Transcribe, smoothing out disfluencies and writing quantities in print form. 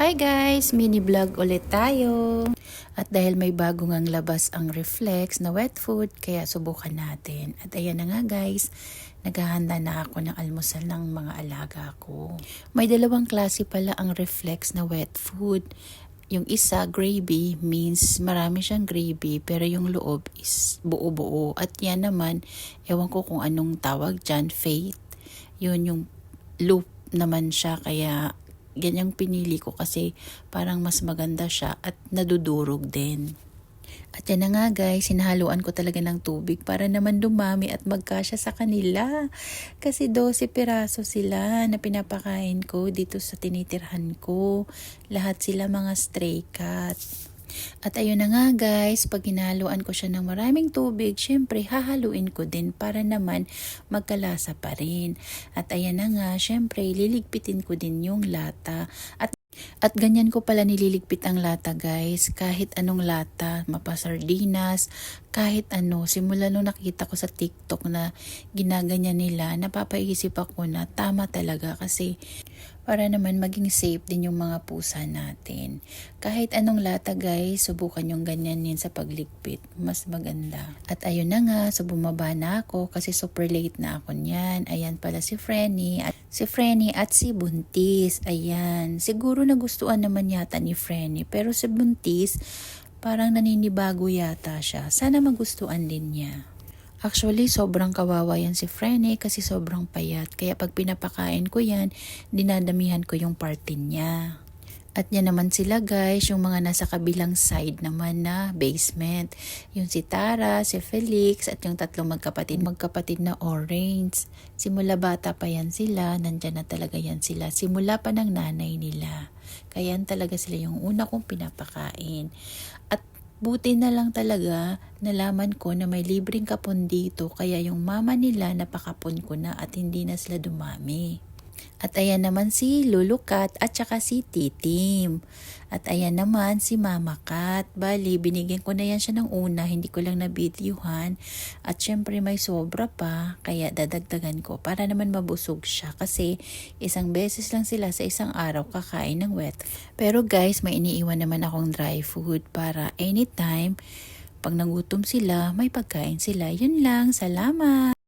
Hi guys! Mini vlog ulit tayo. At dahil may bago ngang labas ang Reflex na wet food, kaya subukan natin. At ayan na nga guys, naghahanda na ako ng almusal ng mga alaga ko. May dalawang klase pala ang Reflex na wet food. Yung isa, gravy, means marami siyang gravy pero yung loob is buo-buo. At yan naman, ewan ko kung anong tawag dyan, faith. Yun yung loop naman siya, kaya ganyang pinili ko kasi parang mas maganda siya at nadudurog din. At yan na nga guys, sinahaluan ko talaga ng tubig para naman dumami at magkasya sa kanila. Kasi 12 piraso sila na pinapakain ko dito sa tinitirhan ko. Lahat sila mga stray cat. At ayun na nga guys, pag hinahaluan ko siya ng maraming tubig, syempre hahaluin ko din para naman magkalasa pa rin. At ayan na nga, syempre liligpitin ko din yung lata. At ganyan ko pala nililigpit ang lata guys, kahit anong lata, mapasardinas, kahit ano. Simula nung nakita ko sa TikTok na ginaganyan nila, napapaisip ako na tama talaga kasi para naman maging safe din yung mga pusa natin. Kahit anong lata guys, subukan yung ganyan sa pagligpit. Mas maganda. At ayun na nga, so bumaba na ako kasi super late na ako niyan. Ayan pala si Frenny at si Buntis. Ayan. Siguro nagustuhan naman yata ni Frenny. Pero si Buntis, parang naninibago yata siya. Sana magustuhan din niya. Actually, sobrang kawawa yan si Frenny kasi sobrang payat. Kaya pag pinapakain ko yan, dinadamihan ko yung party niya. At yan naman sila guys, yung mga nasa kabilang side naman na basement. Yung si Tara, si Felix, at yung tatlong magkapatid na orange. Simula bata pa yan sila, nandyan na talaga yan sila. Simula pa ng nanay nila. Kaya yan talaga sila yung una kong pinapakain. At buti na lang talaga, nalaman ko na may libreng kapon dito kaya yung mama nila napakapon ko na at hindi na sila dumami. At ayan naman si Lulu Cat at saka si Titim. At ayan naman si Mama Cat. Bali, binigyan ko na yan siya ng una, hindi ko lang nabidyuhan. At syempre may sobra pa, kaya dadagdagan ko para naman mabusog siya. Kasi isang beses lang sila sa isang araw kakain ng wet. Pero guys, may iniiwan naman akong dry food para anytime, pag nagutom sila, may pagkain sila. Yun lang, salamat!